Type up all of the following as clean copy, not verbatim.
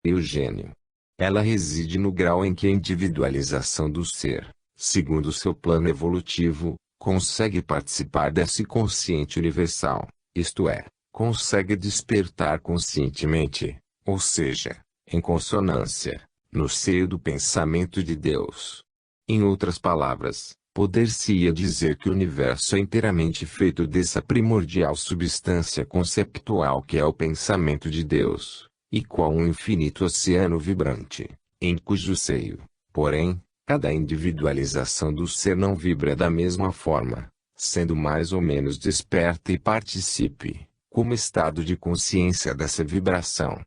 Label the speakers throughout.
Speaker 1: Eugênio. Ela reside no grau em que a individualização do ser, segundo seu plano evolutivo, consegue participar desse consciente universal, isto é, consegue despertar conscientemente, ou seja, em consonância, no seio do pensamento de Deus. Em outras palavras, poder-se-ia dizer que o universo é inteiramente feito dessa primordial substância conceptual que é o pensamento de Deus, e qual um infinito oceano vibrante, em cujo seio, porém, cada individualização do ser não vibra da mesma forma, sendo mais ou menos desperta e participe, como estado de consciência dessa vibração.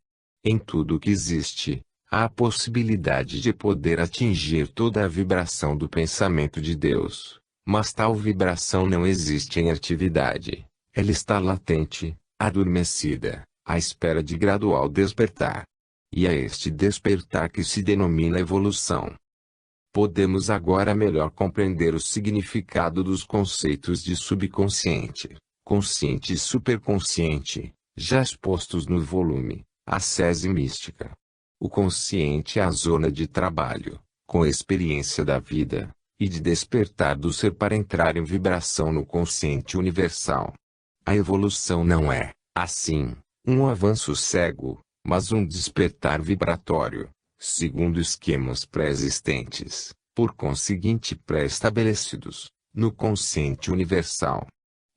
Speaker 1: Em tudo o que existe, há a possibilidade de poder atingir toda a vibração do pensamento de Deus, mas tal vibração não existe em atividade. Ela está latente, adormecida, à espera de gradual despertar. E é este despertar que se denomina evolução. Podemos agora melhor compreender o significado dos conceitos de subconsciente, consciente e superconsciente, já expostos no volume Ascese Mística. O consciente é a zona de trabalho, com a experiência da vida, e de despertar do ser para entrar em vibração no consciente universal. A evolução não é, assim, um avanço cego, mas um despertar vibratório, segundo esquemas pré-existentes, por conseguinte pré-estabelecidos, no consciente universal.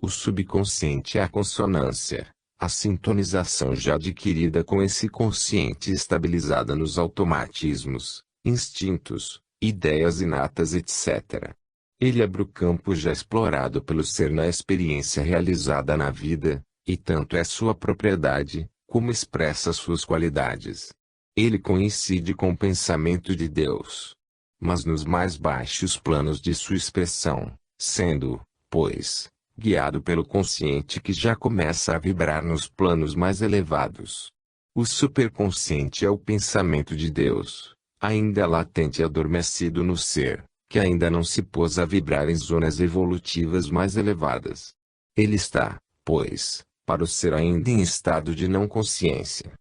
Speaker 1: O subconsciente é a consonância, a sintonização já adquirida com esse consciente estabilizada nos automatismos, instintos, ideias inatas etc. Ele abre o campo já explorado pelo ser na experiência realizada na vida, e tanto é sua propriedade, como expressa suas qualidades. Ele coincide com o pensamento de Deus, mas nos mais baixos planos de sua expressão, sendo, pois, guiado pelo consciente que já começa a vibrar nos planos mais elevados. O superconsciente é o pensamento de Deus, ainda latente e adormecido no ser, que ainda não se pôs a vibrar em zonas evolutivas mais elevadas. Ele está, pois, para o ser ainda em estado de não consciência.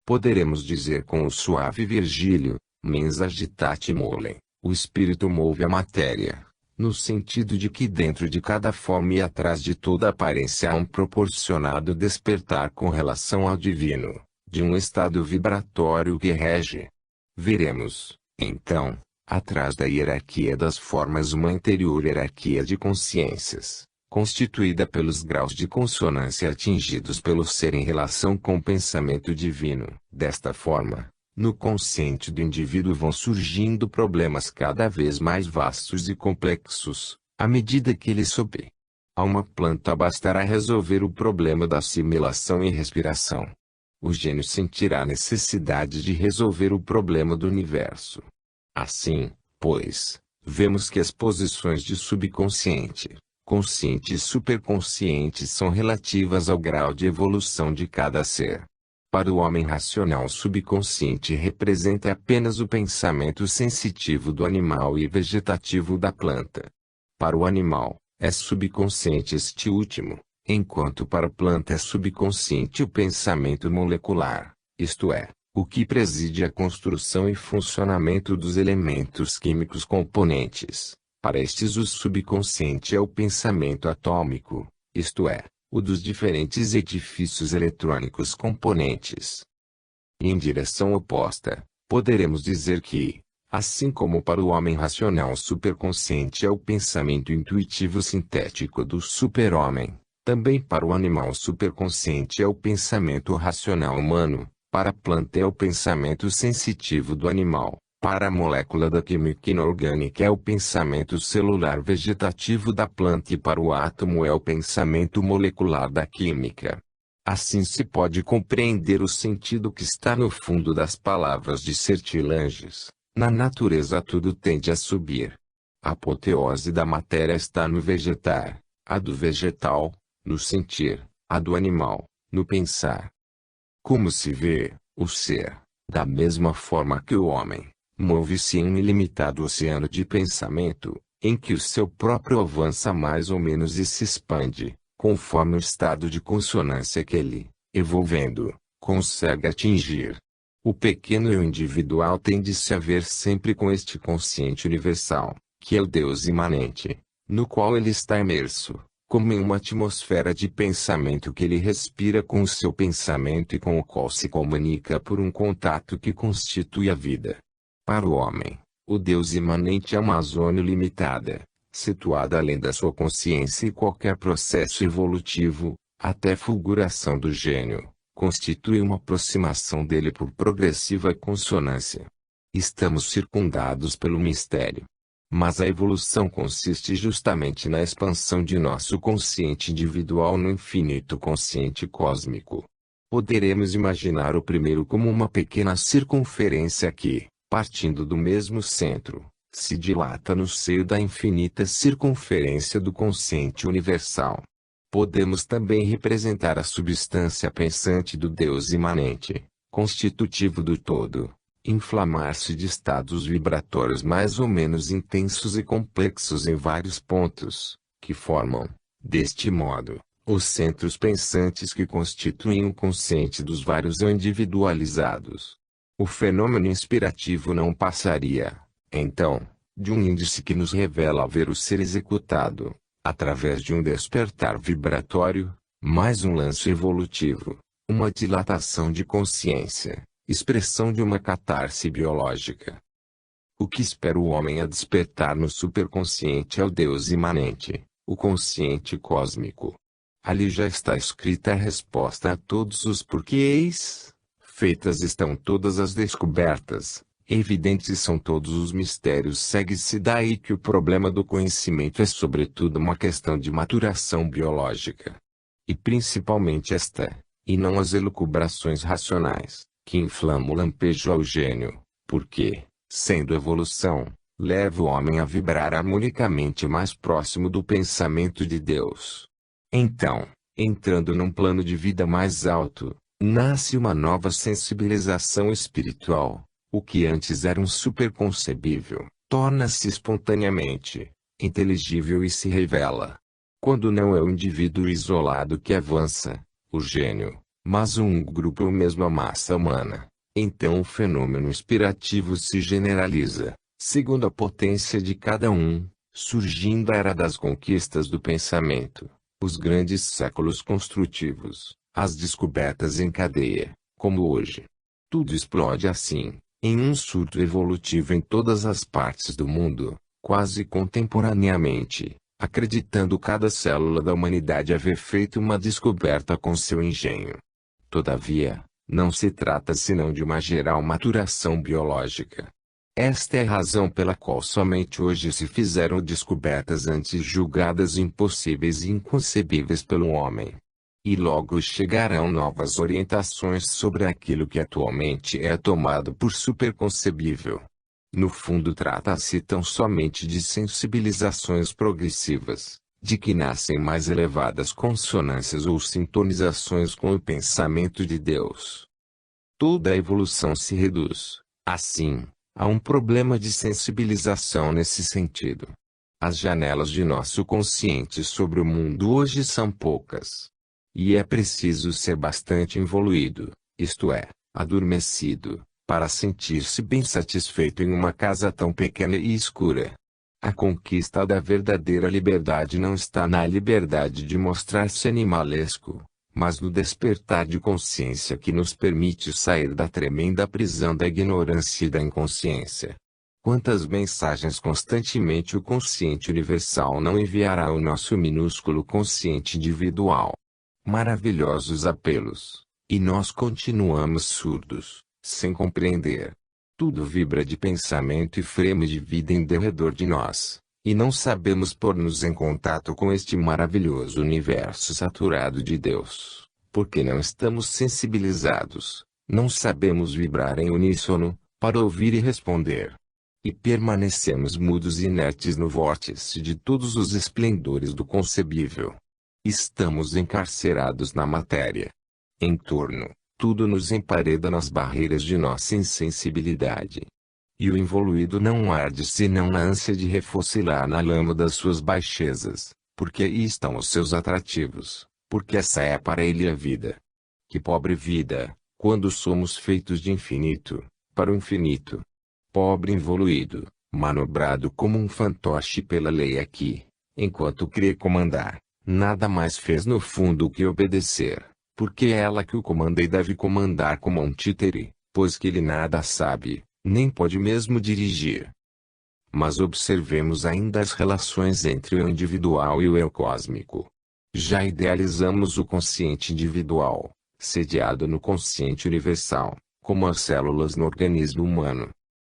Speaker 1: Poderemos dizer com o suave Virgílio, mens agitate molem, o espírito move a matéria, no sentido de que dentro de cada forma e atrás de toda aparência há um proporcionado despertar com relação ao divino, de um estado vibratório que rege. Veremos, então, atrás da hierarquia das formas uma interior hierarquia de consciências, constituída pelos graus de consonância atingidos pelo ser em relação com o pensamento divino. Desta forma, no consciente do indivíduo vão surgindo problemas cada vez mais vastos e complexos, à medida que ele sobe. A uma planta bastará resolver o problema da assimilação e respiração. O gênio sentirá a necessidade de resolver o problema do universo. Assim, pois, vemos que as posições de subconsciente, consciente e superconsciente são relativas ao grau de evolução de cada ser. Para o homem racional, o subconsciente representa apenas o pensamento sensitivo do animal e vegetativo da planta. Para o animal, é subconsciente este último, enquanto para a planta é subconsciente o pensamento molecular, isto é, o que preside a construção e funcionamento dos elementos químicos componentes. Para estes o subconsciente é o pensamento atômico, isto é, o dos diferentes edifícios eletrônicos componentes. E em direção oposta, poderemos dizer que, assim como para o homem racional o superconsciente é o pensamento intuitivo sintético do super-homem, também para o animal o superconsciente é o pensamento racional humano, para a planta é o pensamento sensitivo do animal, para a molécula da química inorgânica é o pensamento celular vegetativo da planta e para o átomo é o pensamento molecular da química. Assim se pode compreender o sentido que está no fundo das palavras de Sertilanges. Na natureza tudo tende a subir. A apoteose da matéria está no vegetar, a do vegetal, no sentir, a do animal, no pensar. Como se vê, o ser, da mesma forma que o homem, move-se em um ilimitado oceano de pensamento, em que o seu próprio avança mais ou menos e se expande, conforme o estado de consonância que ele, evolvendo, consegue atingir. O pequeno eu individual tende-se a ver sempre com este consciente universal, que é o Deus imanente, no qual ele está imerso, como em uma atmosfera de pensamento que ele respira com o seu pensamento e com o qual se comunica por um contato que constitui a vida. Para o homem, o Deus imanente é uma zona limitada, situada além da sua consciência e qualquer processo evolutivo, até fulguração do gênio, constitui uma aproximação dele por progressiva consonância. Estamos circundados pelo mistério. Mas a evolução consiste justamente na expansão de nosso consciente individual no infinito consciente cósmico. Poderemos imaginar o primeiro como uma pequena circunferência que, partindo do mesmo centro, se dilata no seio da infinita circunferência do consciente universal. Podemos também representar a substância pensante do Deus imanente, constitutivo do todo, inflamar-se de estados vibratórios mais ou menos intensos e complexos em vários pontos, que formam, deste modo, os centros pensantes que constituem o consciente dos vários eu individualizados. O fenômeno inspirativo não passaria, então, de um índice que nos revela haver o ser executado, através de um despertar vibratório, mais um lance evolutivo, uma dilatação de consciência, expressão de uma catarse biológica. O que espera o homem a despertar no superconsciente é o Deus imanente, o consciente cósmico. Ali já está escrita a resposta a todos os porquês, feitas estão todas as descobertas, evidentes são todos os mistérios. Segue-se daí que o problema do conhecimento é sobretudo uma questão de maturação biológica. E principalmente esta, e não as elucubrações racionais, que inflamam o lampejo ao gênio, porque, sendo evolução, leva o homem a vibrar harmonicamente mais próximo do pensamento de Deus. Então, entrando num plano de vida mais alto, nasce uma nova sensibilização espiritual. O que antes era um superconcebível, torna-se espontaneamente inteligível e se revela. Quando não é o indivíduo isolado que avança, o gênio, mas um grupo ou mesmo a massa humana, então o fenômeno inspirativo se generaliza, segundo a potência de cada um, surgindo a era das conquistas do pensamento, os grandes séculos construtivos, as descobertas em cadeia, como hoje. Tudo explode assim, em um surto evolutivo em todas as partes do mundo, quase contemporaneamente, acreditando cada célula da humanidade haver feito uma descoberta com seu engenho. Todavia, não se trata senão de uma geral maturação biológica. Esta é a razão pela qual somente hoje se fizeram descobertas antes julgadas impossíveis e inconcebíveis pelo homem. E logo chegarão novas orientações sobre aquilo que atualmente é tomado por superconcebível. No fundo trata-se tão somente de sensibilizações progressivas, de que nascem mais elevadas consonâncias ou sintonizações com o pensamento de Deus. Toda a evolução se reduz, assim, a um problema de sensibilização nesse sentido. As janelas de nosso consciente sobre o mundo hoje são poucas. E é preciso ser bastante evoluído, isto é, adormecido, para sentir-se bem satisfeito em uma casa tão pequena e escura. A conquista da verdadeira liberdade não está na liberdade de mostrar-se animalesco, mas no despertar de consciência que nos permite sair da tremenda prisão da ignorância e da inconsciência. Quantas mensagens constantemente o consciente universal não enviará ao nosso minúsculo consciente individual? Maravilhosos apelos, e nós continuamos surdos, sem compreender. Tudo vibra de pensamento e freme de vida em derredor de nós, e não sabemos pôr-nos em contato com este maravilhoso universo saturado de Deus, porque não estamos sensibilizados, não sabemos vibrar em uníssono, para ouvir e responder. E permanecemos mudos e inertes no vórtice de todos os esplendores do concebível. Estamos encarcerados na matéria. Em torno, tudo nos empareda nas barreiras de nossa insensibilidade. E o involuído não arde senão na ânsia de refocilar na lama das suas baixezas, porque aí estão os seus atrativos, porque essa é para ele a vida. Que pobre vida, quando somos feitos de infinito, para o infinito. Pobre involuído, manobrado como um fantoche pela lei aqui, enquanto crê comandar, nada mais fez no fundo que obedecer, porque é ela que o comanda e deve comandar como um títere, pois que ele nada sabe, nem pode mesmo dirigir. Mas observemos ainda as relações entre o eu individual e o eu cósmico. Já idealizamos o consciente individual, sediado no consciente universal, como as células no organismo humano.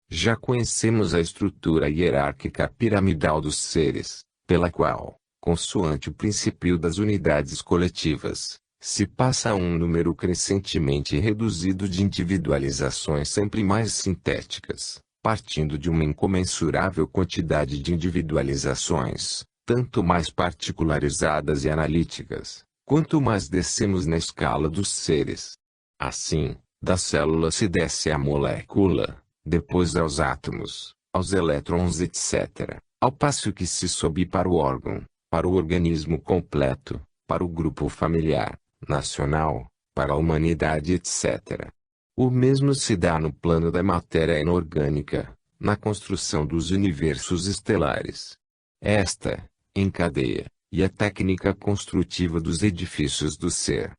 Speaker 1: Já conhecemos a estrutura hierárquica piramidal dos seres, pela qual, consoante o princípio das unidades coletivas, se passa a um número crescentemente reduzido de individualizações sempre mais sintéticas, partindo de uma incomensurável quantidade de individualizações, tanto mais particularizadas e analíticas, quanto mais descemos na escala dos seres. Assim, da célula se desce à molécula, depois aos átomos, aos elétrons etc., ao passo que se sobe para o órgão, para o organismo completo, para o grupo familiar, nacional, para a humanidade etc. O mesmo se dá no plano da matéria inorgânica, na construção dos universos estelares. Esta, em cadeia, e a técnica construtiva dos edifícios do ser.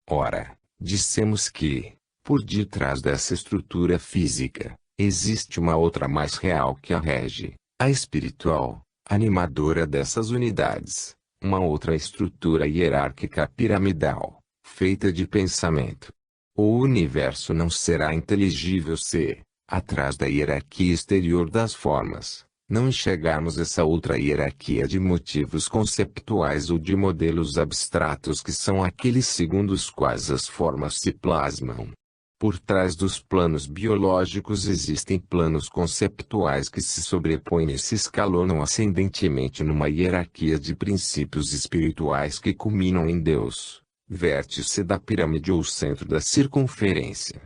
Speaker 1: Ora, dissemos que, por detrás dessa estrutura física, existe uma outra mais real que a rege, a espiritual, animadora dessas unidades, uma outra estrutura hierárquica piramidal, feita de pensamento. O universo não será inteligível se, atrás da hierarquia exterior das formas, não enxergarmos essa outra hierarquia de motivos conceptuais ou de modelos abstratos que são aqueles segundo os quais as formas se plasmam. Por trás dos planos biológicos existem planos conceptuais que se sobrepõem e se escalonam ascendentemente numa hierarquia de princípios espirituais que culminam em Deus, vértice da pirâmide ou centro da circunferência.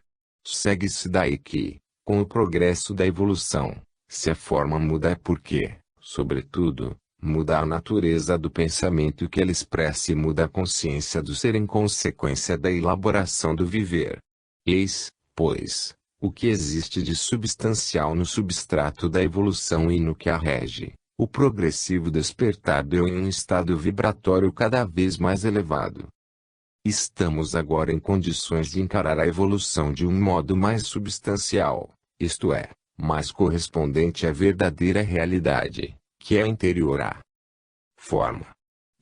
Speaker 1: Segue-se daí que, com o progresso da evolução, se a forma muda é porque, sobretudo, muda a natureza do pensamento que ela expressa e muda a consciência do ser em consequência da elaboração do viver. Eis, pois, o que existe de substancial no substrato da evolução e no que a rege, o progressivo despertar do eu em um estado vibratório cada vez mais elevado. Estamos agora em condições de encarar a evolução de um modo mais substancial, isto é, mais correspondente à verdadeira realidade, que é interior à forma.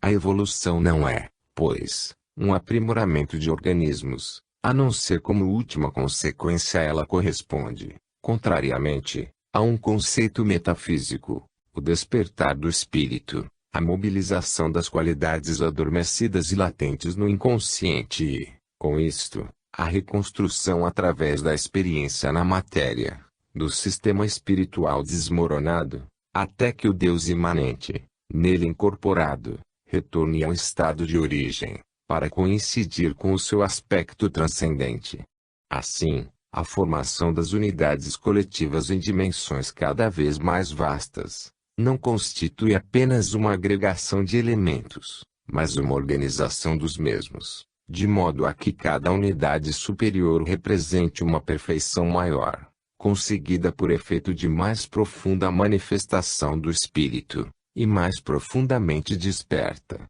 Speaker 1: A evolução não é, pois, um aprimoramento de organismos, a não ser como última consequência ela corresponde, contrariamente, a um conceito metafísico, o despertar do espírito, a mobilização das qualidades adormecidas e latentes no inconsciente e, com isto, a reconstrução através da experiência na matéria, do sistema espiritual desmoronado, até que o Deus imanente, nele incorporado, retorne ao estado de origem, para coincidir com o seu aspecto transcendente. Assim, a formação das unidades coletivas em dimensões cada vez mais vastas, não constitui apenas uma agregação de elementos, mas uma organização dos mesmos, de modo a que cada unidade superior represente uma perfeição maior, conseguida por efeito de mais profunda manifestação do espírito, e mais profundamente desperta.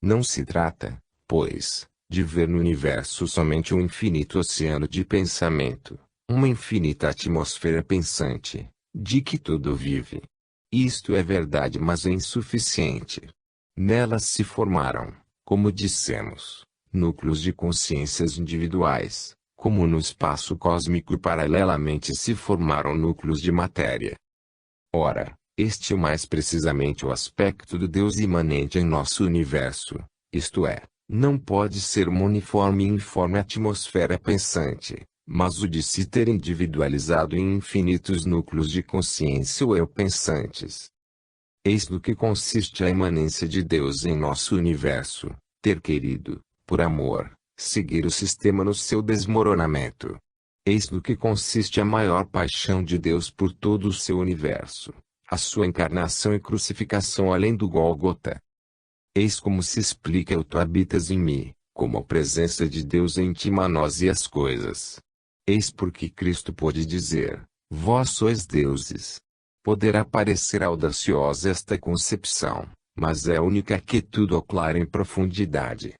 Speaker 1: Não se trata, pois, de ver no universo somente um infinito oceano de pensamento, uma infinita atmosfera pensante, de que tudo vive. Isto é verdade, mas é insuficiente. Nelas se formaram, como dissemos, núcleos de consciências individuais, como no espaço cósmico e paralelamente se formaram núcleos de matéria. Ora, este é mais precisamente o aspecto do Deus imanente em nosso universo, isto é, não pode ser uma uniforme e informe atmosfera pensante, mas o de se ter individualizado em infinitos núcleos de consciência ou eu pensantes. Eis no que consiste a imanência de Deus em nosso universo, ter querido, por amor, seguir o sistema no seu desmoronamento. Eis no que consiste a maior paixão de Deus por todo o seu universo, a sua encarnação e crucificação além do Gólgota. Eis como se explica o tu habitas em mim, como a presença de Deus intima a nós e as coisas. Eis porque Cristo pôde dizer: vós sois deuses. Poderá parecer audaciosa esta concepção, mas é a única que tudo aclara em profundidade.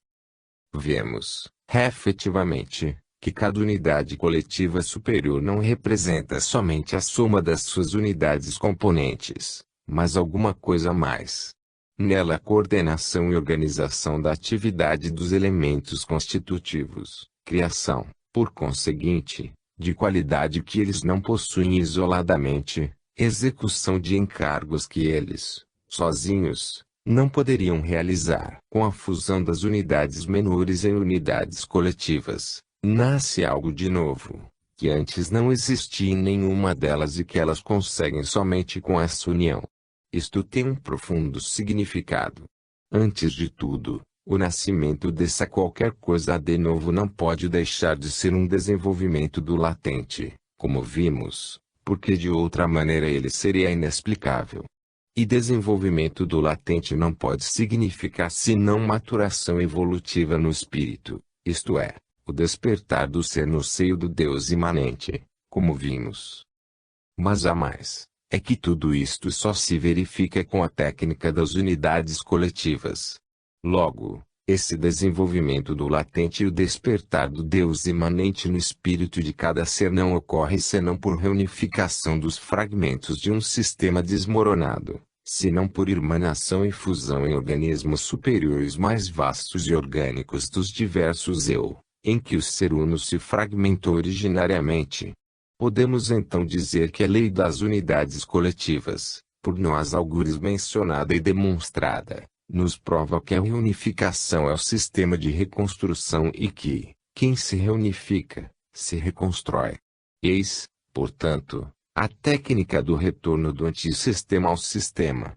Speaker 1: Vemos, efetivamente, que cada unidade coletiva superior não representa somente a soma das suas unidades componentes, mas alguma coisa a mais. Nela a coordenação e organização da atividade dos elementos constitutivos, criação, por conseguinte, de qualidade que eles não possuem isoladamente, execução de encargos que eles, sozinhos, não poderiam realizar. Com a fusão das unidades menores em unidades coletivas, nasce algo de novo, que antes não existia em nenhuma delas e que elas conseguem somente com essa união. Isto tem um profundo significado. Antes de tudo, o nascimento dessa qualquer coisa de novo não pode deixar de ser um desenvolvimento do latente, como vimos, porque de outra maneira ele seria inexplicável. E desenvolvimento do latente não pode significar senão maturação evolutiva no espírito, isto é, o despertar do ser no seio do Deus imanente, como vimos. Mas há mais, é que tudo isto só se verifica com a técnica das unidades coletivas. Logo, esse desenvolvimento do latente e o despertar do Deus imanente no espírito de cada ser não ocorre senão por reunificação dos fragmentos de um sistema desmoronado, senão por irmanação e fusão em organismos superiores mais vastos e orgânicos dos diversos eu, em que o ser uno se fragmentou originariamente. Podemos então dizer que a lei das unidades coletivas, por nós algures mencionada e demonstrada, nos prova que a reunificação é o sistema de reconstrução e que, quem se reunifica, se reconstrói. Eis, portanto, a técnica do retorno do antissistema ao sistema.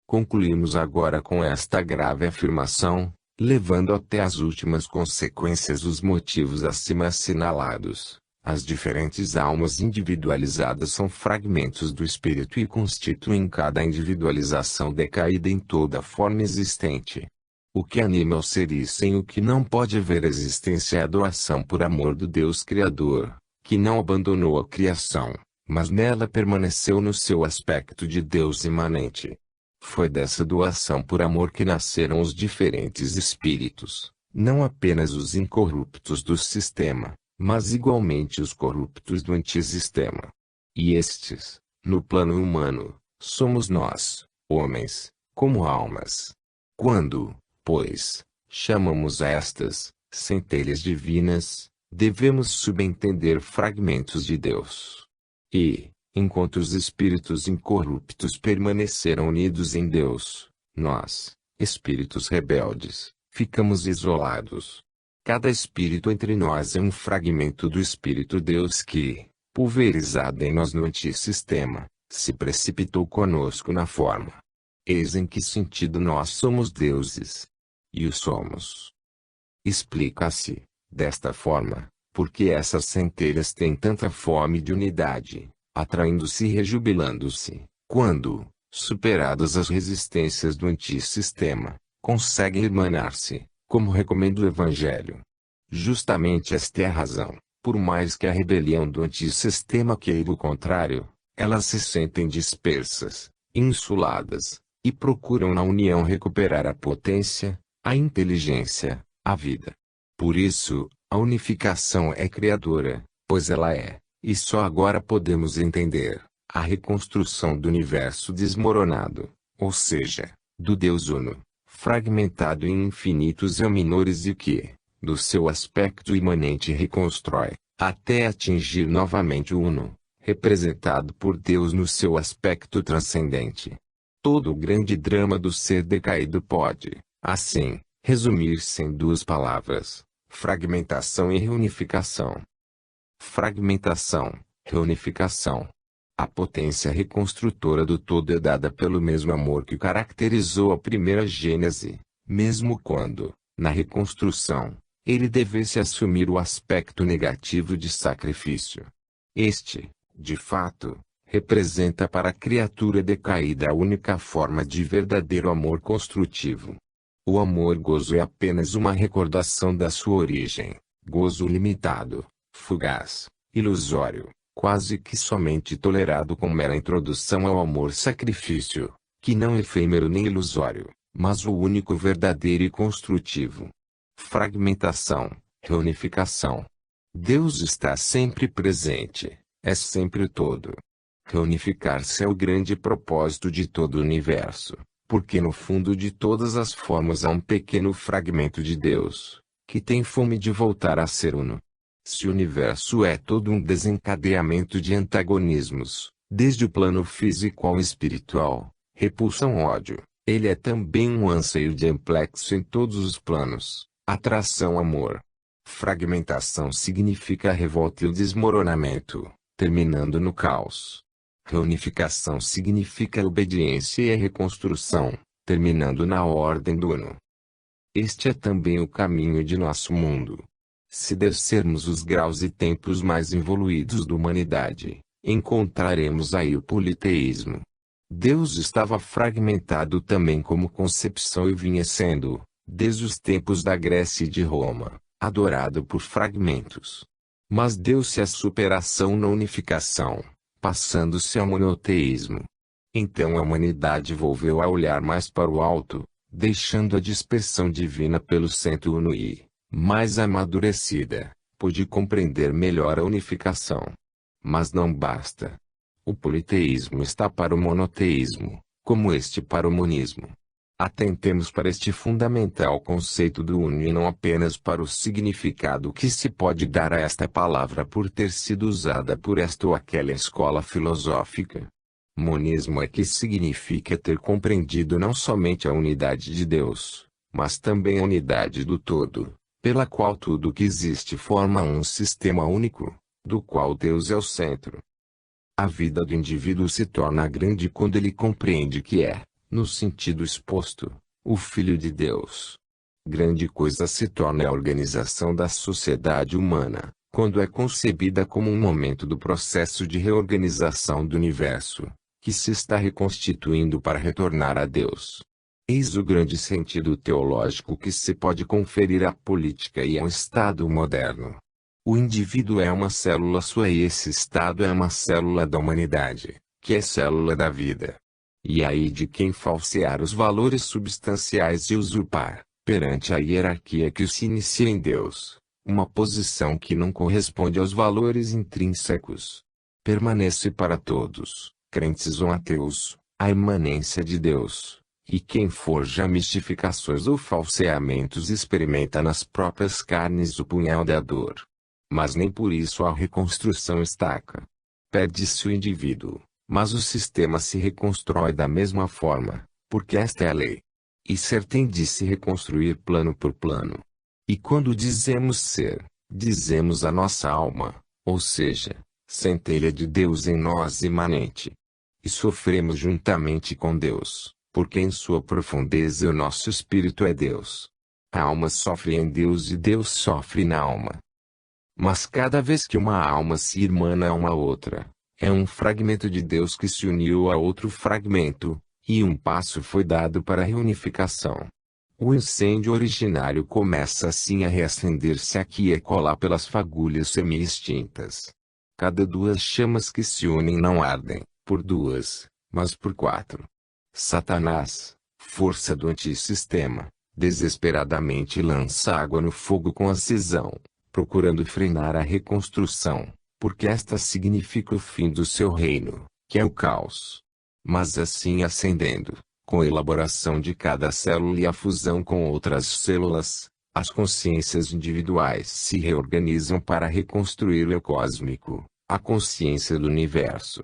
Speaker 1: Concluímos agora com esta grave afirmação, levando até as últimas consequências os motivos acima assinalados. As diferentes almas individualizadas são fragmentos do espírito e constituem cada individualização decaída em toda forma existente. O que anima o ser e sem o que não pode haver existência é a doação por amor do Deus Criador, que não abandonou a criação, mas nela permaneceu no seu aspecto de Deus imanente. Foi dessa doação por amor que nasceram os diferentes espíritos, não apenas os incorruptos do sistema, mas igualmente os corruptos do antissistema. E estes, no plano humano, somos nós, homens, como almas. Quando, pois, chamamos a estas centelhas divinas, devemos subentender fragmentos de Deus. E, enquanto os espíritos incorruptos permaneceram unidos em Deus, nós, espíritos rebeldes, ficamos isolados. Cada espírito entre nós é um fragmento do Espírito Deus que, pulverizado em nós no antissistema, se precipitou conosco na forma. Eis em que sentido nós somos deuses. E o somos. Explica-se, desta forma, porque essas centelhas têm tanta fome de unidade, atraindo-se e rejubilando-se, quando, superadas as resistências do antissistema, conseguem irmanar-se, como recomenda o Evangelho. Justamente esta é a razão, por mais que a rebelião do antissistema queira o contrário, elas se sentem dispersas, insuladas, e procuram na união recuperar a potência, a inteligência, a vida. Por isso, a unificação é criadora, pois ela é, e só agora podemos entender, a reconstrução do universo desmoronado, ou seja, do Deus Uno, fragmentado em infinitos eu menores e que, do seu aspecto imanente reconstrói, até atingir novamente o Uno, representado por Deus no seu aspecto transcendente. Todo o grande drama do ser decaído pode, assim, resumir-se em duas palavras: fragmentação e reunificação. Fragmentação, reunificação. A potência reconstrutora do todo é dada pelo mesmo amor que caracterizou a primeira Gênese, mesmo quando, na reconstrução, ele devesse assumir o aspecto negativo de sacrifício. Este, de fato, representa para a criatura decaída a única forma de verdadeiro amor construtivo. O amor-gozo é apenas uma recordação da sua origem, gozo limitado, fugaz, ilusório, quase que somente tolerado como mera introdução ao amor-sacrifício, que não é efêmero nem ilusório, mas o único verdadeiro e construtivo. Fragmentação, reunificação. Deus está sempre presente, é sempre o todo. Reunificar-se é o grande propósito de todo o universo, porque no fundo de todas as formas há um pequeno fragmento de Deus, que tem fome de voltar a ser uno. Se o universo é todo um desencadeamento de antagonismos, desde o plano físico ao espiritual, repulsão-ódio, ele é também um anseio de amplexo em todos os planos, atração-amor. Fragmentação significa a revolta e o desmoronamento, terminando no caos. Reunificação significa a obediência e a reconstrução, terminando na ordem do Uno. Este é também o caminho de nosso mundo. Se descermos os graus e tempos mais evoluídos da humanidade, encontraremos aí o politeísmo. Deus estava fragmentado também como concepção e vinha sendo, desde os tempos da Grécia e de Roma, adorado por fragmentos. Mas deu-se a superação na unificação, passando-se ao monoteísmo. Então a humanidade volveu a olhar mais para o alto, deixando a dispersão divina pelo centro uno e, mais amadurecida, pôde compreender melhor a unificação. Mas não basta. O politeísmo está para o monoteísmo, como este para o monismo. Atentemos para este fundamental conceito do uno e não apenas para o significado que se pode dar a esta palavra por ter sido usada por esta ou aquela escola filosófica. Monismo é que significa ter compreendido não somente a unidade de Deus, mas também a unidade do todo, pela qual tudo que existe forma um sistema único, do qual Deus é o centro. A vida do indivíduo se torna grande quando ele compreende que é, no sentido exposto, o Filho de Deus. Grande coisa se torna a organização da sociedade humana, quando é concebida como um momento do processo de reorganização do universo, que se está reconstituindo para retornar a Deus. Eis o grande sentido teológico que se pode conferir à política e ao Estado moderno. O indivíduo é uma célula sua e esse Estado é uma célula da humanidade, que é célula da vida. E aí de quem falsear os valores substanciais e usurpar, perante a hierarquia que se inicia em Deus, uma posição que não corresponde aos valores intrínsecos. Permanece para todos, crentes ou ateus, a imanência de Deus, e quem forja mistificações ou falseamentos experimenta nas próprias carnes o punhal da dor. Mas nem por isso a reconstrução estaca. Perde-se o indivíduo, mas o sistema se reconstrói da mesma forma, porque esta é a lei. E ser tem de se reconstruir plano por plano. E quando dizemos ser, dizemos a nossa alma, ou seja, centelha de Deus em nós imanente. E sofremos juntamente com Deus, porque em sua profundeza o nosso espírito é Deus. A alma sofre em Deus e Deus sofre na alma. Mas cada vez que uma alma se irmana a uma outra, é um fragmento de Deus que se uniu a outro fragmento, e um passo foi dado para a reunificação. O incêndio originário começa assim a reacender-se aqui e acolá pelas fagulhas semi-extintas. Cada duas chamas que se unem não ardem, por duas, mas por quatro. Satanás, força do antissistema, desesperadamente lança água no fogo com a cisão, procurando frenar a reconstrução, porque esta significa o fim do seu reino, que é o caos. Mas assim acendendo, com a elaboração de cada célula e a fusão com outras células, as consciências individuais se reorganizam para reconstruir o cósmico, a consciência do universo.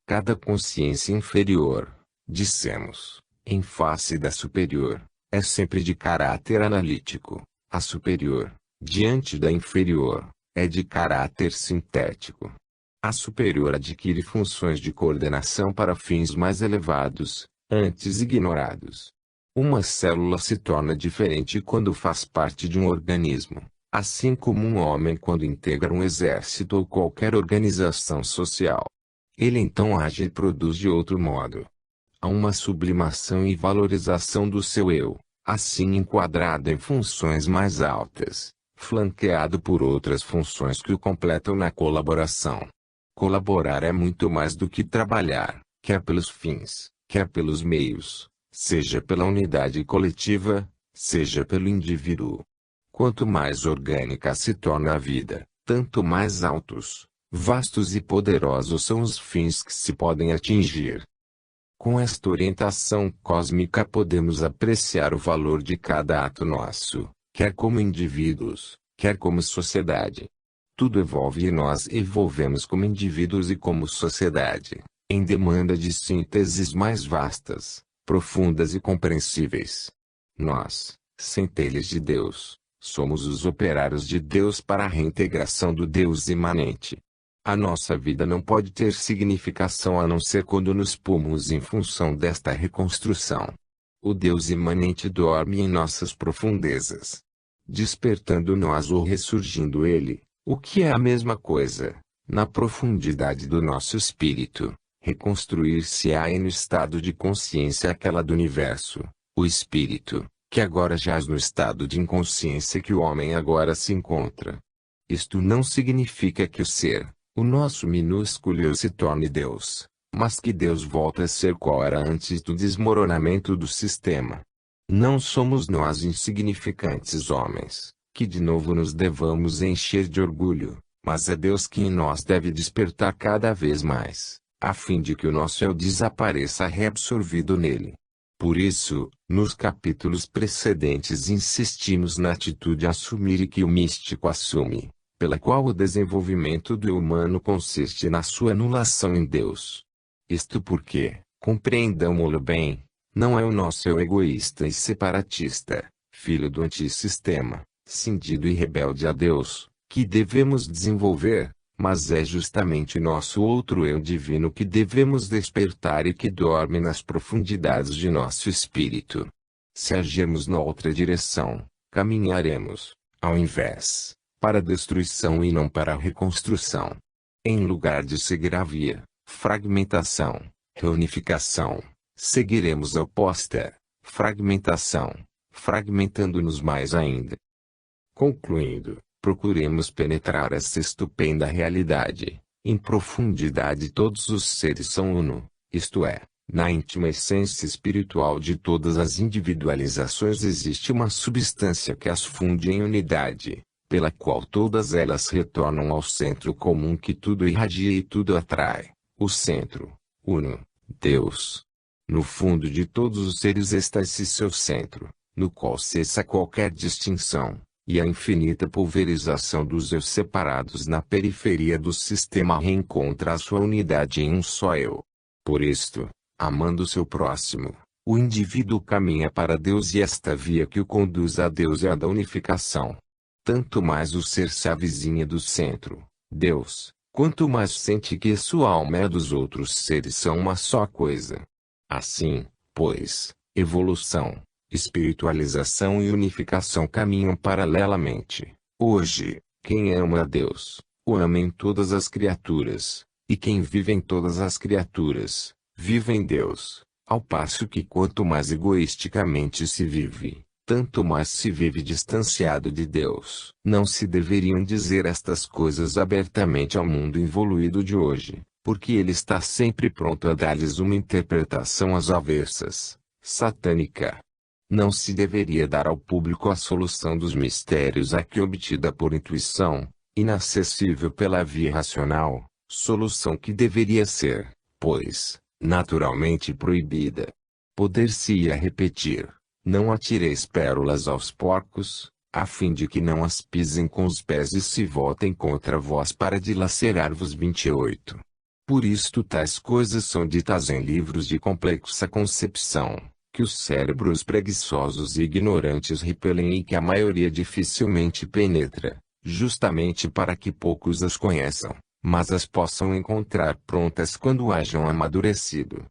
Speaker 1: Cada consciência inferior, dissemos, em face da superior, é sempre de caráter analítico, a superior, diante da inferior, é de caráter sintético. A superior adquire funções de coordenação para fins mais elevados, antes ignorados. Uma célula se torna diferente quando faz parte de um organismo, assim como um homem quando integra um exército ou qualquer organização social. Ele então age e produz de outro modo. Há uma sublimação e valorização do seu eu, assim enquadrado em funções mais altas, flanqueado por outras funções que o completam na colaboração. Colaborar é muito mais do que trabalhar, quer pelos fins, quer pelos meios, seja pela unidade coletiva, seja pelo indivíduo. Quanto mais orgânica se torna a vida, tanto mais altos, vastos e poderosos são os fins que se podem atingir. Com esta orientação cósmica podemos apreciar o valor de cada ato nosso, quer como indivíduos, quer como sociedade. Tudo evolve e nós evolvemos como indivíduos e como sociedade, em demanda de sínteses mais vastas, profundas e compreensíveis. Nós, centelhas de Deus, somos os operários de Deus para a reintegração do Deus imanente. A nossa vida não pode ter significação a não ser quando nos pomos em função desta reconstrução. O Deus imanente dorme em nossas profundezas, despertando nós ou ressurgindo Ele, o que é a mesma coisa, na profundidade do nosso espírito. Reconstruir-se-á no estado de consciência aquela do universo, o espírito, que agora jaz no estado de inconsciência que o homem agora se encontra. Isto não significa que o ser, o nosso minúsculo eu, se torne Deus, mas que Deus volta a ser qual era antes do desmoronamento do sistema. Não somos nós insignificantes homens, que de novo nos devamos encher de orgulho, mas é Deus que em nós deve despertar cada vez mais, a fim de que o nosso eu desapareça reabsorvido nele. Por isso, nos capítulos precedentes insistimos na atitude a assumir e que o místico assume, pela qual o desenvolvimento do eu humano consiste na sua anulação em Deus. Isto porque, compreendamo-lo bem, não é o nosso eu egoísta e separatista, filho do antissistema, cindido e rebelde a Deus, que devemos desenvolver, mas é justamente nosso outro eu divino que devemos despertar e que dorme nas profundidades de nosso espírito. Se agirmos na outra direção, caminharemos, ao invés, para a destruição e não para a reconstrução. Em lugar de seguir a via, fragmentação, reunificação, seguiremos a oposta, fragmentação, fragmentando-nos mais ainda. Concluindo, procuremos penetrar essa estupenda realidade. Em profundidade todos os seres são uno, isto é, na íntima essência espiritual de todas as individualizações existe uma substância que as funde em unidade, pela qual todas elas retornam ao centro comum que tudo irradia e tudo atrai, o centro, uno, Deus. No fundo de todos os seres está esse seu centro, no qual cessa qualquer distinção, e a infinita pulverização dos eus separados na periferia do sistema reencontra a sua unidade em um só eu. Por isto, amando seu próximo, o indivíduo caminha para Deus e esta via que o conduz a Deus é a da unificação. Tanto mais o ser se avizinha do centro, Deus, quanto mais sente que sua alma e a dos outros seres são uma só coisa. Assim, pois, evolução, espiritualização e unificação caminham paralelamente. Hoje, quem ama a Deus, o ama em todas as criaturas, e quem vive em todas as criaturas, vive em Deus, ao passo que quanto mais egoisticamente se vive, tanto mais se vive distanciado de Deus. Não se deveriam dizer estas coisas abertamente ao mundo evoluído de hoje, porque ele está sempre pronto a dar-lhes uma interpretação às avessas, satânica. Não se deveria dar ao público a solução dos mistérios aqui obtida por intuição, inacessível pela via racional, solução que deveria ser, pois, naturalmente proibida. Poder-se-ia repetir: não atireis pérolas aos porcos, a fim de que não as pisem com os pés e se voltem contra vós para dilacerar-vos. 28. Por isto tais coisas são ditas em livros de complexa concepção, que os cérebros preguiçosos e ignorantes repelem e que a maioria dificilmente penetra, justamente para que poucos as conheçam, mas as possam encontrar prontas quando hajam amadurecido.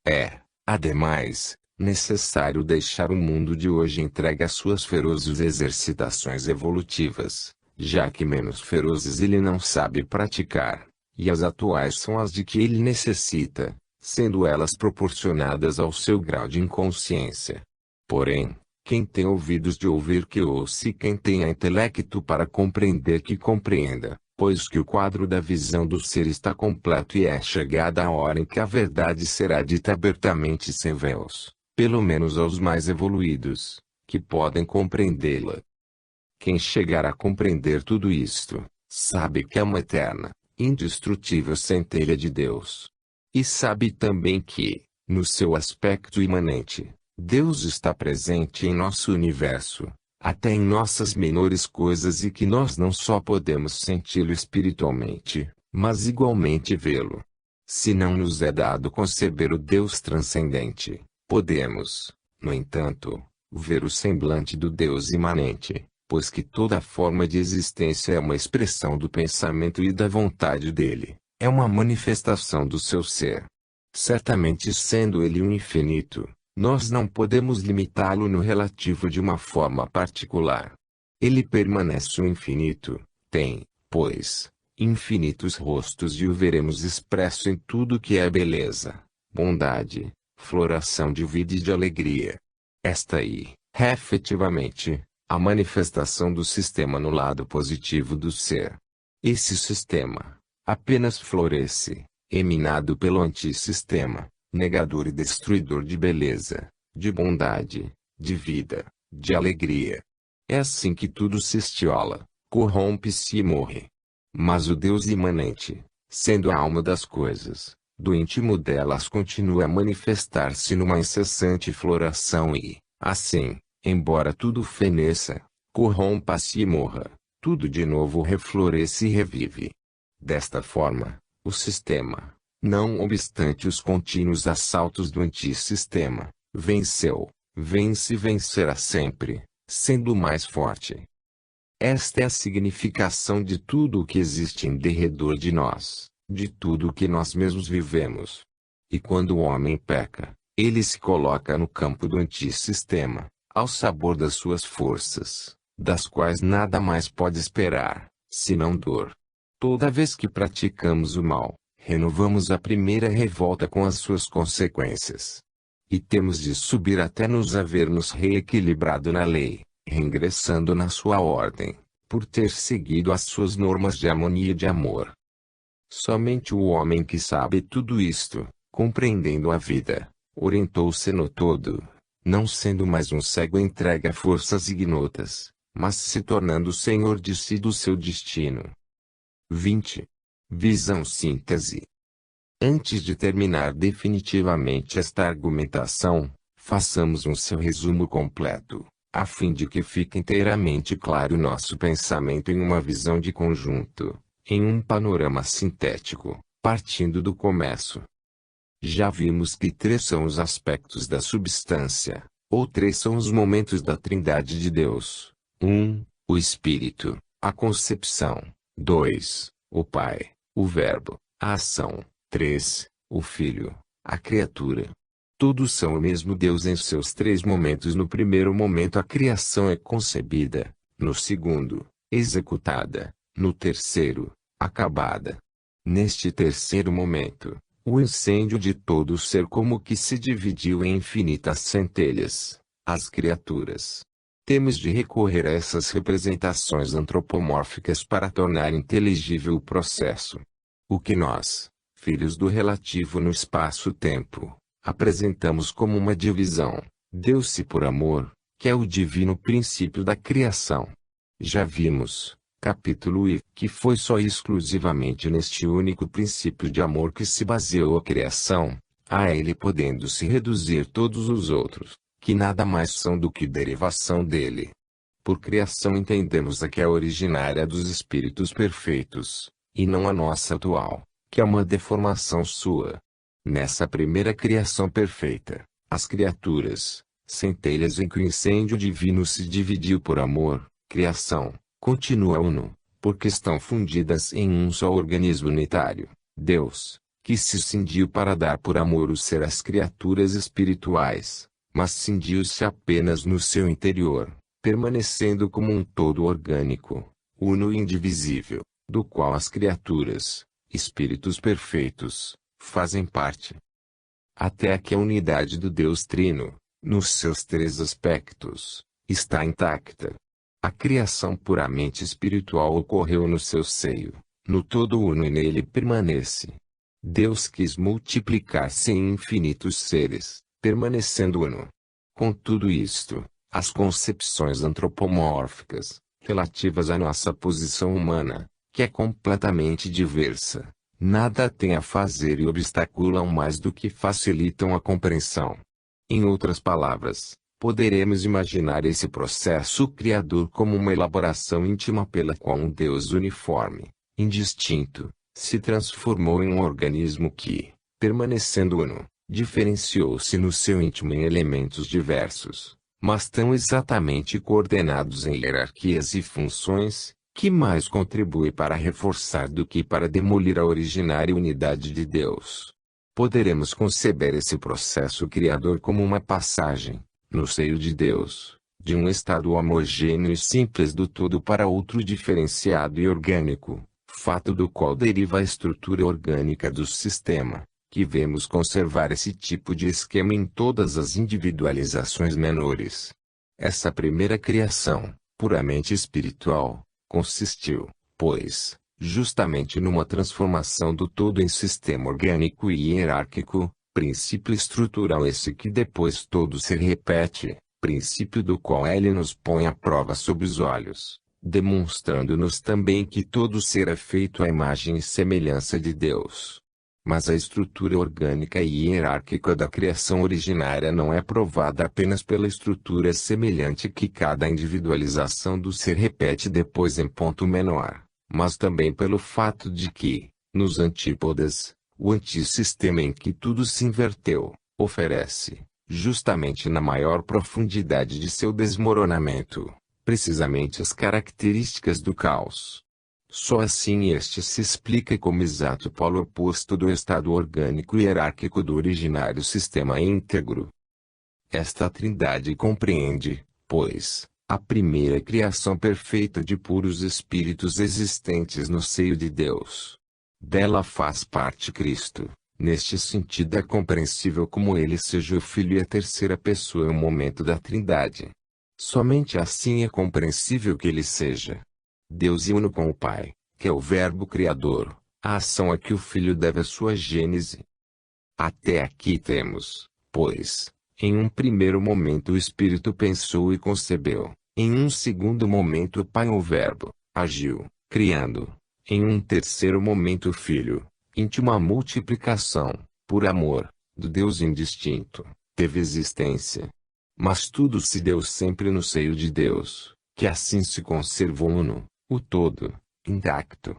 Speaker 1: É, ademais, necessário deixar o mundo de hoje entregue às suas ferozes exercitações evolutivas, já que menos ferozes ele não sabe praticar, e as atuais são as de que ele necessita, sendo elas proporcionadas ao seu grau de inconsciência. Porém, Quem tem ouvidos de ouvir que ouça, e quem tenha intelecto para compreender que compreenda, pois que o quadro da visão do ser está completo e é chegada a hora em que a verdade será dita abertamente sem véus, pelo menos aos mais evoluídos, que podem compreendê-la. Quem chegar a compreender tudo isto, sabe que é uma eterna, indestrutível centelha de Deus. E sabe também que, no seu aspecto imanente, Deus está presente em nosso universo, até em nossas menores coisas, e que nós não só podemos senti-lo espiritualmente, mas igualmente vê-lo. Se não nos é dado conceber o Deus transcendente, podemos, no entanto, ver o semblante do Deus imanente, pois que toda forma de existência é uma expressão do pensamento e da vontade dele, é uma manifestação do seu ser. Certamente, sendo ele o infinito, nós não podemos limitá-lo no relativo de uma forma particular. Ele permanece o infinito, tem, pois, infinitos rostos, e o veremos expresso em tudo que é beleza, bondade, floração de vida e de alegria. Esta aí, efetivamente, a manifestação do sistema no lado positivo do ser. Esse sistema apenas floresce, emanado pelo antissistema, negador e destruidor de beleza, de bondade, de vida, de alegria. É assim que tudo se estiola, corrompe-se e morre. Mas o Deus imanente, sendo a alma das coisas, do íntimo delas continua a manifestar-se numa incessante floração e, assim, embora tudo feneça, corrompa-se e morra, tudo de novo refloresce e revive. Desta forma, o sistema, não obstante os contínuos assaltos do antissistema, venceu, vence e vencerá sempre, sendo o mais forte. Esta é a significação de tudo o que existe em derredor de nós, de tudo o que nós mesmos vivemos. E quando o homem peca, ele se coloca no campo do antissistema, ao sabor das suas forças, das quais nada mais pode esperar, senão dor. Toda vez que praticamos o mal, renovamos a primeira revolta com as suas consequências. E temos de subir até nos havermos reequilibrado na lei, reingressando na sua ordem, por ter seguido as suas normas de harmonia e de amor. Somente o homem que sabe tudo isto, compreendendo a vida, orientou-se no todo, não sendo mais um cego entregue a forças ignotas, mas se tornando senhor de si e do seu destino. 20. Visão síntese. Antes de terminar definitivamente esta argumentação, façamos um seu resumo completo, a fim de que fique inteiramente claro nosso pensamento em uma visão de conjunto, em um panorama sintético, partindo do começo. Já vimos que 3 são os aspectos da substância, ou 3 são os momentos da Trindade de Deus. 1. O Espírito, a concepção. 2. O Pai, o Verbo, a ação. 3. O Filho, a criatura. Todos são o mesmo Deus em seus 3 momentos. No primeiro momento a criação é concebida, no segundo, executada, no terceiro, acabada. Neste terceiro momento, o incêndio de todo o ser como que se dividiu em infinitas centelhas, as criaturas. Temos de recorrer a essas representações antropomórficas para tornar inteligível o processo. O que nós, filhos do relativo no espaço-tempo, apresentamos como uma divisão, deu-se por amor, que é o divino princípio da criação. Já vimos, capítulo I, que foi só exclusivamente neste único princípio de amor que se baseou a criação, a ele podendo se reduzir todos os outros, que nada mais são do que derivação dele. Por criação entendemos a que é originária dos espíritos perfeitos, e não a nossa atual, que é uma deformação sua. Nessa primeira criação perfeita, as criaturas, centelhas em que o incêndio divino se dividiu por amor, criação, continua uno, porque estão fundidas em um só organismo unitário, Deus, que se cindiu para dar por amor o ser às criaturas espirituais, mas cindiu-se apenas no seu interior, permanecendo como um todo orgânico, uno e indivisível, do qual as criaturas, espíritos perfeitos, fazem parte. Até que a unidade do Deus Trino, nos seus três aspectos, está intacta. A criação puramente espiritual ocorreu no seu seio, no todo uno, e nele permanece. Deus quis multiplicar-se em infinitos seres, permanecendo uno. Com tudo isto, as concepções antropomórficas, relativas à nossa posição humana, que é completamente diversa, nada têm a fazer e obstaculam mais do que facilitam a compreensão. Em outras palavras, poderemos imaginar esse processo criador como uma elaboração íntima pela qual um Deus uniforme, indistinto, se transformou em um organismo que, permanecendo uno, diferenciou-se no seu íntimo em elementos diversos, mas tão exatamente coordenados em hierarquias e funções, que mais contribui para reforçar do que para demolir a originária unidade de Deus. Poderemos conceber esse processo criador como uma passagem, no seio de Deus, de um estado homogêneo e simples do todo para outro diferenciado e orgânico, fato do qual deriva a estrutura orgânica do sistema, que vemos conservar esse tipo de esquema em todas as individualizações menores. Essa primeira criação, puramente espiritual, consistiu, pois, justamente numa transformação do todo em sistema orgânico e hierárquico, princípio estrutural esse que depois todo se repete, princípio do qual ele nos põe à prova sob os olhos, demonstrando-nos também que todo ser é feito à imagem e semelhança de Deus. Mas a estrutura orgânica e hierárquica da criação originária não é provada apenas pela estrutura semelhante que cada individualização do ser repete depois em ponto menor, mas também pelo fato de que, nos antípodas, o antissistema em que tudo se inverteu, oferece, justamente na maior profundidade de seu desmoronamento, precisamente as características do caos. Só assim este se explica como exato polo oposto do estado orgânico e hierárquico do originário sistema íntegro. Esta trindade compreende, pois, a primeira criação perfeita de puros espíritos existentes no seio de Deus. Dela faz parte Cristo. Neste sentido é compreensível como ele seja o Filho e a terceira pessoa em um momento da trindade. Somente assim é compreensível que ele seja Deus e uno com o Pai, que é o Verbo Criador, a ação a que o Filho deve a sua gênese. Até aqui temos, pois, em um primeiro momento o Espírito pensou e concebeu, em um segundo momento o Pai ou Verbo, agiu, criando, em um terceiro momento o Filho, íntima multiplicação, por amor, do Deus indistinto, teve existência. Mas tudo se deu sempre no seio de Deus, que assim se conservou uno, o todo, intacto.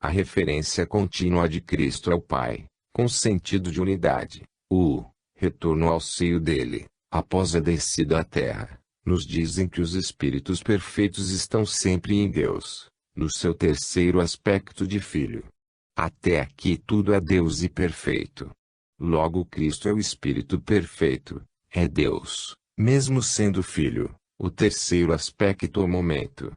Speaker 1: A referência contínua de Cristo ao Pai, com sentido de unidade, o retorno ao seio dele, após a descida à terra, nos dizem que os espíritos perfeitos estão sempre em Deus, no seu terceiro aspecto de Filho. Até aqui tudo é Deus e perfeito. Logo Cristo é o Espírito perfeito, é Deus, mesmo sendo Filho, o terceiro aspecto ou momento.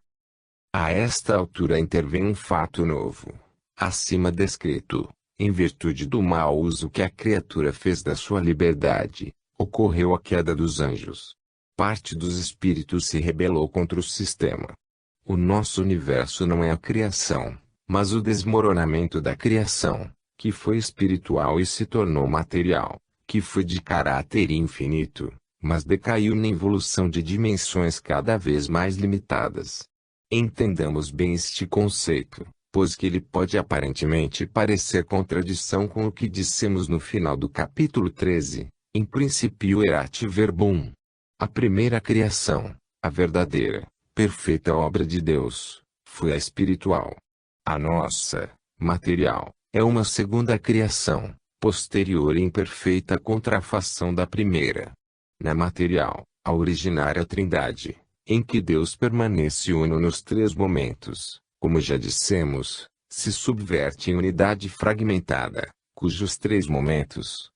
Speaker 1: A esta altura intervém um fato novo, acima descrito, em virtude do mau uso que a criatura fez da sua liberdade, ocorreu a queda dos anjos. Parte dos espíritos se rebelou contra o sistema. O nosso universo não é a criação, mas o desmoronamento da criação, que foi espiritual e se tornou material, que foi de caráter infinito, mas decaiu na evolução de dimensões cada vez mais limitadas. Entendamos bem este conceito, pois que ele pode aparentemente parecer contradição com o que dissemos no final do capítulo 13, em princípio erat verbum. A primeira criação, a verdadeira, perfeita obra de Deus, foi a espiritual. A nossa, material, é uma segunda criação, posterior e imperfeita contrafação da primeira. Na material, a originária trindade, em que Deus permanece uno nos três momentos, como já dissemos, se subverte em unidade fragmentada, cujos três momentos,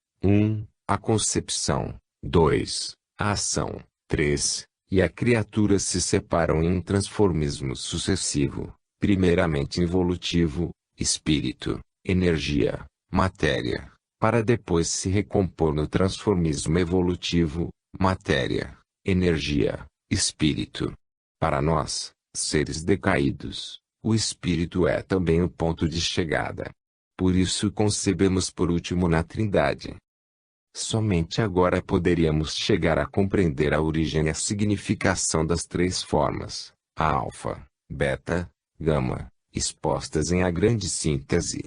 Speaker 1: a concepção, 2, a ação, 3, e a criatura se separam em um transformismo sucessivo, primeiramente involutivo, espírito, energia, matéria, para depois se recompor no transformismo evolutivo, matéria, energia, espírito. Para nós, seres decaídos, o espírito é também o ponto de chegada. Por isso concebemos por último na Trindade. Somente agora poderíamos chegar a compreender a origem e a significação das três formas, a alfa, beta, gama, expostas em a grande síntese.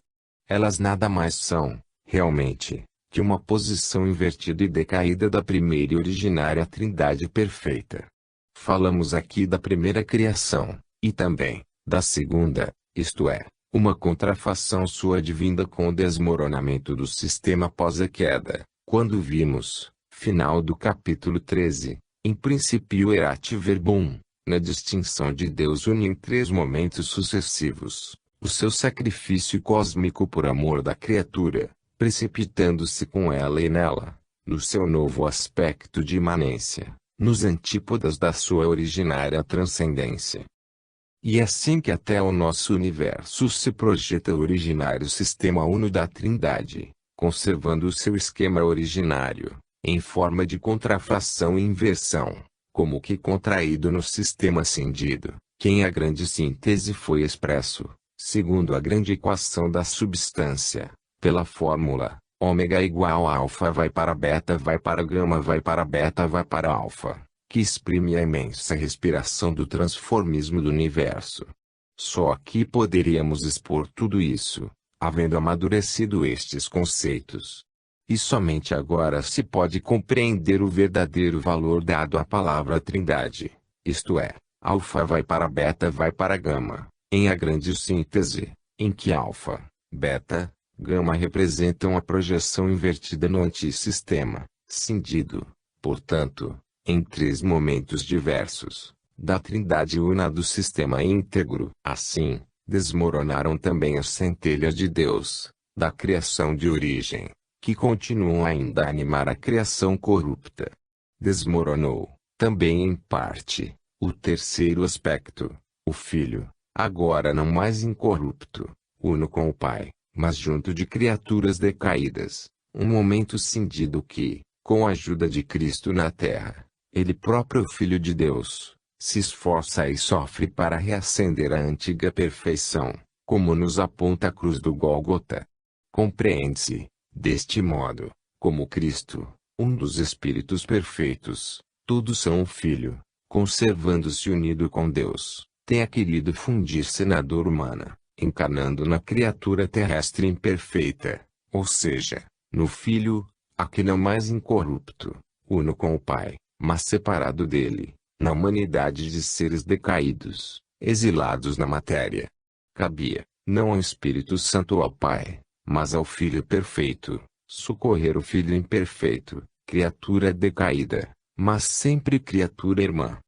Speaker 1: Elas nada mais são, realmente, que uma posição invertida e decaída da primeira e originária Trindade perfeita. Falamos aqui da primeira criação, e também, da segunda, isto é, uma contrafação sua advinda com o desmoronamento do sistema após a queda, quando vimos, final do capítulo 13, em princípio erat verbum, na distinção de Deus une em três momentos sucessivos, o seu sacrifício cósmico por amor da criatura, precipitando-se com ela e nela, no seu novo aspecto de imanência, nos antípodas da sua originária transcendência. E é assim que até o nosso universo se projeta o originário sistema uno da Trindade, conservando o seu esquema originário, em forma de contrafação e inversão, como que contraído no sistema cindido, que em a grande síntese foi expresso, segundo a grande equação da substância, pela fórmula, ômega igual a alfa vai para beta vai para gama vai para beta vai para alfa, que exprime a imensa respiração do transformismo do universo. Só aqui poderíamos expor tudo isso, havendo amadurecido estes conceitos. E somente agora se pode compreender o verdadeiro valor dado à palavra Trindade, isto é, alfa vai para beta vai para gama, em a grande síntese, em que alfa, beta, gama representam a projeção invertida no antissistema, cindido, portanto, em três momentos diversos, da Trindade una do sistema íntegro. Assim, desmoronaram também as centelhas de Deus, da criação de origem, que continuam ainda a animar a criação corrupta. Desmoronou, também em parte, o terceiro aspecto, o Filho, agora não mais incorrupto, uno com o Pai, mas junto de criaturas decaídas, um momento cindido que, com a ajuda de Cristo na terra, ele próprio Filho de Deus, se esforça e sofre para reacender a antiga perfeição, como nos aponta a cruz do Gólgota. Compreende-se, deste modo, como Cristo, um dos Espíritos perfeitos, todos são um Filho, conservando-se unido com Deus, tem querido fundir-se na dor humana, encarnando na criatura terrestre imperfeita, ou seja, no Filho, aqui não mais incorrupto, uno com o Pai, mas separado dele, na humanidade de seres decaídos, exilados na matéria. Cabia, não ao Espírito Santo ou ao Pai, mas ao Filho perfeito, socorrer o Filho imperfeito, criatura decaída, mas sempre criatura irmã.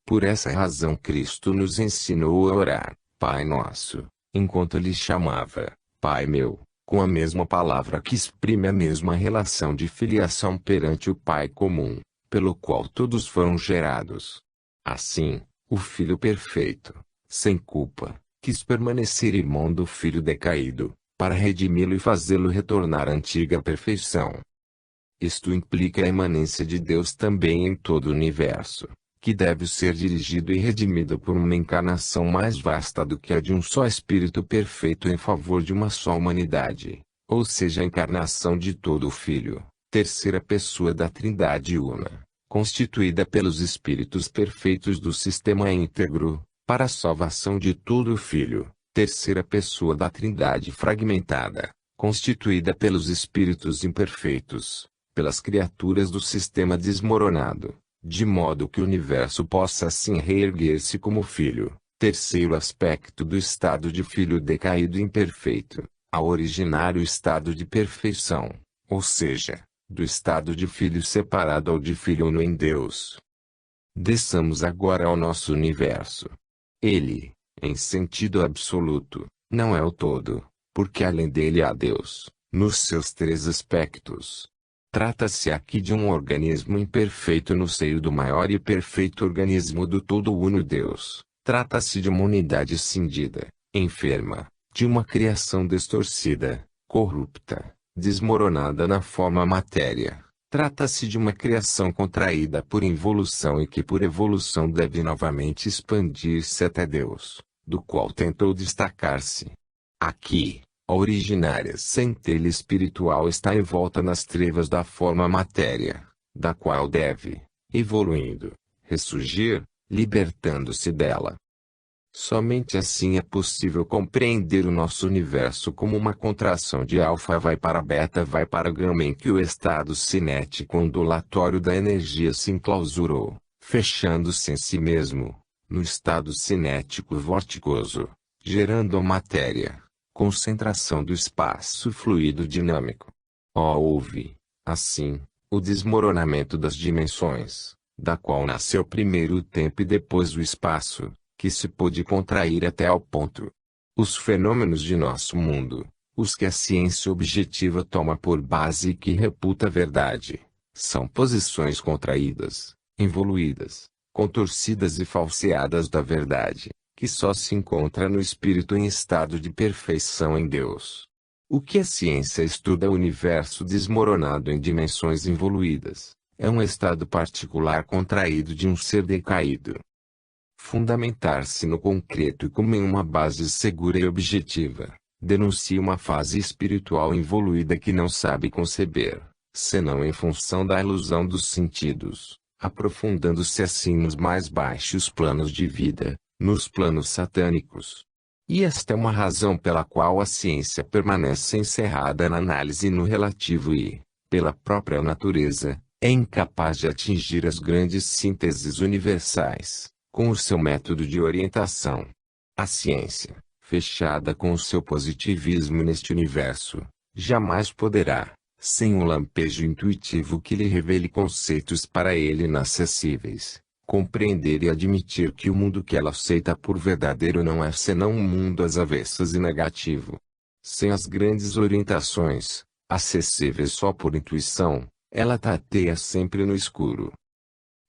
Speaker 1: Por essa razão Cristo nos ensinou a orar, Pai Nosso, enquanto lhe chamava, Pai meu, com a mesma palavra que exprime a mesma relação de filiação perante o Pai comum, pelo qual todos foram gerados. Assim, o Filho perfeito, sem culpa, quis permanecer irmão do Filho decaído, para redimi-lo e fazê-lo retornar à antiga perfeição. Isto implica a imanência de Deus também em todo o universo, que deve ser dirigido e redimido por uma encarnação mais vasta do que a de um só Espírito perfeito em favor de uma só humanidade, ou seja a encarnação de todo o Filho, terceira pessoa da Trindade una, constituída pelos Espíritos perfeitos do sistema íntegro, para a salvação de todo o Filho, terceira pessoa da Trindade fragmentada, constituída pelos Espíritos imperfeitos, pelas criaturas do sistema desmoronado, de modo que o universo possa assim reerguer-se como Filho, terceiro aspecto do estado de Filho decaído e imperfeito, ao originário estado de perfeição, ou seja, do estado de Filho separado ao de Filho uno em Deus. Desçamos agora ao nosso universo. Ele, em sentido absoluto, não é o todo, porque além dele há Deus, nos seus três aspectos. Trata-se aqui de um organismo imperfeito no seio do maior e perfeito organismo do todo uno Deus. Trata-se de uma unidade cindida, enferma, de uma criação distorcida, corrupta, desmoronada na forma matéria, Trata-se de uma criação contraída por involução e que por evolução deve novamente expandir-se até Deus, do qual tentou destacar-se. Aqui, a originária centelha espiritual está envolta nas trevas da forma matéria, da qual deve, evoluindo, ressurgir, libertando-se dela. Somente assim é possível compreender o nosso universo como uma contração de alfa vai para beta vai para gama em que o estado cinético ondulatório da energia se enclausurou, fechando-se em si mesmo, no estado cinético vortigoso, gerando a matéria, concentração do espaço fluido dinâmico. Houve, assim, o desmoronamento das dimensões, da qual nasceu primeiro o tempo e depois o espaço, que se pôde contrair até ao ponto. Os fenômenos de nosso mundo, os que a ciência objetiva toma por base e que reputa verdade, são posições contraídas, involuídas, contorcidas e falseadas da verdade, que só se encontra no espírito em estado de perfeição em Deus. O que a ciência estuda é o universo desmoronado em dimensões involuídas, é um estado particular contraído de um ser decaído. Fundamentar-se no concreto e como em uma base segura e objetiva, denuncia uma fase espiritual involuída que não sabe conceber, senão em função da ilusão dos sentidos, aprofundando-se assim nos mais baixos planos de vida, nos planos satânicos. E esta é uma razão pela qual a ciência permanece encerrada na análise no relativo e, pela própria natureza, é incapaz de atingir as grandes sínteses universais, com o seu método de orientação. A ciência, fechada com o seu positivismo neste universo, jamais poderá, sem um lampejo intuitivo que lhe revele conceitos para ele inacessíveis, compreender e admitir que o mundo que ela aceita por verdadeiro não é senão um mundo às avessas e negativo. Sem as grandes orientações, acessíveis só por intuição, ela tateia sempre no escuro.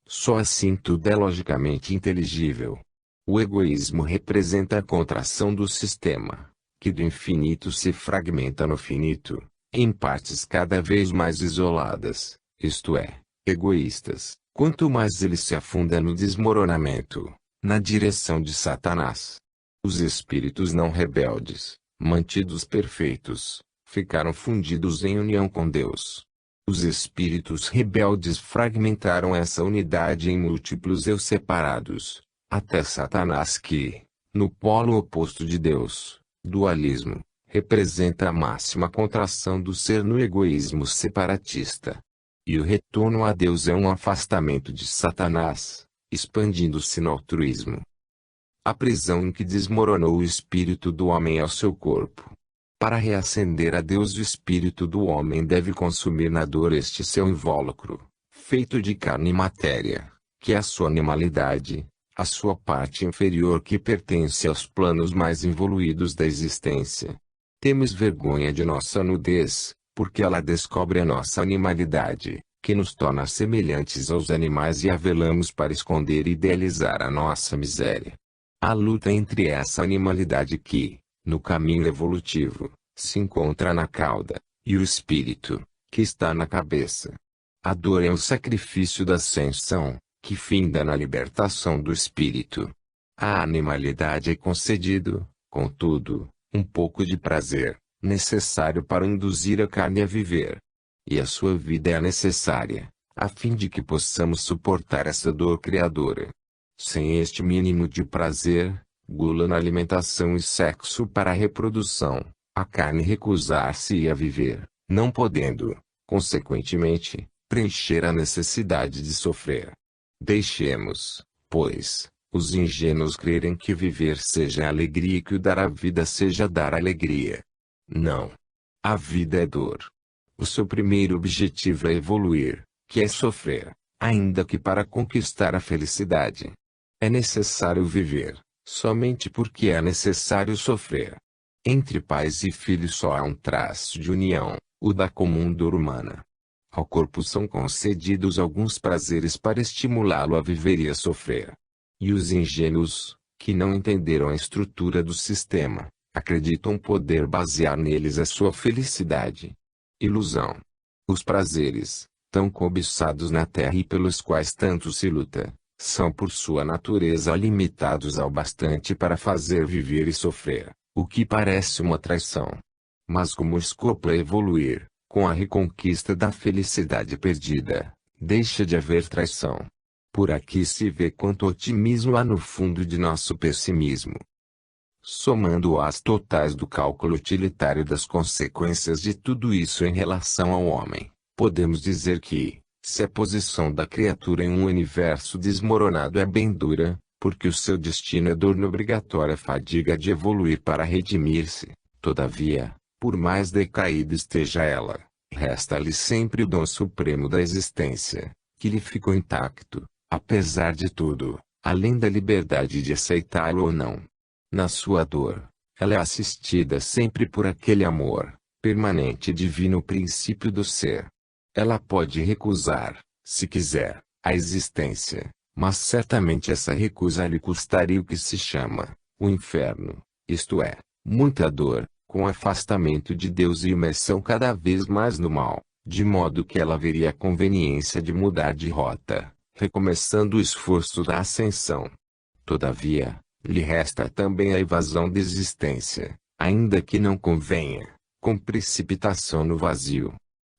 Speaker 1: Só assim tudo é logicamente inteligível. O egoísmo representa a contração do sistema, que do infinito se fragmenta no finito, em partes cada vez mais isoladas, isto é, egoístas, quanto mais ele se afunda no desmoronamento, na direção de Satanás. Os espíritos não rebeldes, mantidos perfeitos, ficaram fundidos em união com Deus. Os espíritos rebeldes fragmentaram essa unidade em múltiplos eu separados, até Satanás que, no polo oposto de Deus, dualismo, representa a máxima contração do ser no egoísmo separatista. E o retorno a Deus é um afastamento de Satanás, expandindo-se no altruísmo. A prisão em que desmoronou o espírito do homem é o seu corpo. Para reacender a Deus o espírito do homem deve consumir na dor este seu invólucro, feito de carne e matéria, que é a sua animalidade, a sua parte inferior que pertence aos planos mais evoluídos da existência. Temos vergonha de nossa nudez, porque ela descobre a nossa animalidade, que nos torna semelhantes aos animais e a velamos para esconder e idealizar a nossa miséria. A luta entre essa animalidade que, no caminho evolutivo, se encontra na cauda, e o espírito, que está na cabeça. A dor é o sacrifício da ascensão, que finda na libertação do espírito. A animalidade é concedido, contudo, um pouco de prazer, necessário para induzir a carne a viver. E a sua vida é necessária, a fim de que possamos suportar essa dor criadora. Sem este mínimo de prazer, gula na alimentação e sexo para a reprodução, a carne recusar-se a viver, não podendo, consequentemente, preencher a necessidade de sofrer. Deixemos, pois, os ingênuos crerem que viver seja alegria e que o dar a vida seja dar alegria. Não. A vida é dor. O seu primeiro objetivo é evoluir, que é sofrer, ainda que para conquistar a felicidade. É necessário viver, somente porque é necessário sofrer. Entre pais e filhos só há um traço de união, o da comum dor humana. Ao corpo são concedidos alguns prazeres para estimulá-lo a viver e a sofrer. E os ingênuos, que não entenderam a estrutura do sistema, acreditam poder basear neles a sua felicidade. Ilusão. Os prazeres, tão cobiçados na terra e pelos quais tanto se luta, são por sua natureza limitados ao bastante para fazer viver e sofrer, o que parece uma traição. Mas como escopo a evoluir, com a reconquista da felicidade perdida, deixa de haver traição. Por aqui se vê quanto otimismo há no fundo de nosso pessimismo. Somando as totais do cálculo utilitário das consequências de tudo isso em relação ao homem, podemos dizer que, se a posição da criatura em um universo desmoronado é bem dura, porque o seu destino é dor obrigatória fadiga de evoluir para redimir-se, todavia, por mais decaída esteja ela, resta-lhe sempre o dom supremo da existência, que lhe ficou intacto, apesar de tudo, além da liberdade de aceitá-lo ou não. Na sua dor, ela é assistida sempre por aquele amor, permanente e divino princípio do ser. Ela pode recusar, se quiser, a existência, mas certamente essa recusa lhe custaria o que se chama o inferno, isto é, muita dor, com afastamento de Deus e imersão cada vez mais no mal, de modo que ela veria a conveniência de mudar de rota, recomeçando o esforço da ascensão. Todavia, lhe resta também a evasão da existência, ainda que não convenha, com precipitação no vazio.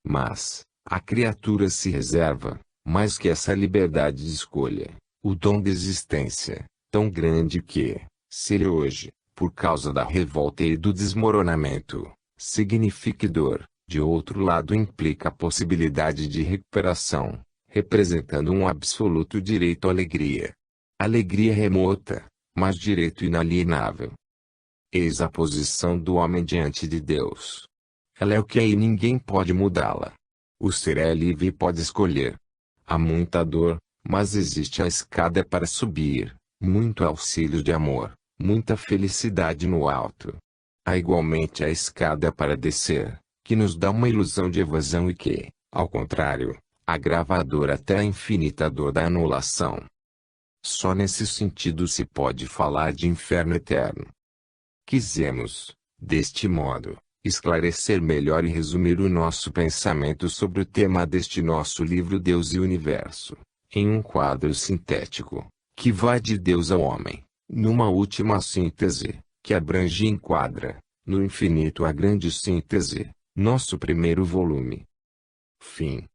Speaker 1: Mas, a criatura se reserva, mais que essa liberdade de escolha, o dom da existência, tão grande que, se ele hoje, por causa da revolta e do desmoronamento, signifique dor, de outro lado implica a possibilidade de recuperação, representando um absoluto direito à alegria. Alegria remota, mas direito inalienável. Eis a posição do homem diante de Deus. Ela é o que é e ninguém pode mudá-la. O ser é livre e pode escolher. Há muita dor, mas existe a escada para subir, muito auxílio de amor, muita felicidade no alto. Há igualmente a escada para descer, que nos dá uma ilusão de evasão e que, ao contrário, agrava a dor até a infinita dor da anulação. Só nesse sentido se pode falar de inferno eterno. Quisemos, deste modo, esclarecer melhor e resumir o nosso pensamento sobre o tema deste nosso livro Deus e o Universo, em um quadro sintético, que vai de Deus ao homem, numa última síntese, que abrange e enquadra, no infinito a grande síntese, nosso primeiro volume. Fim.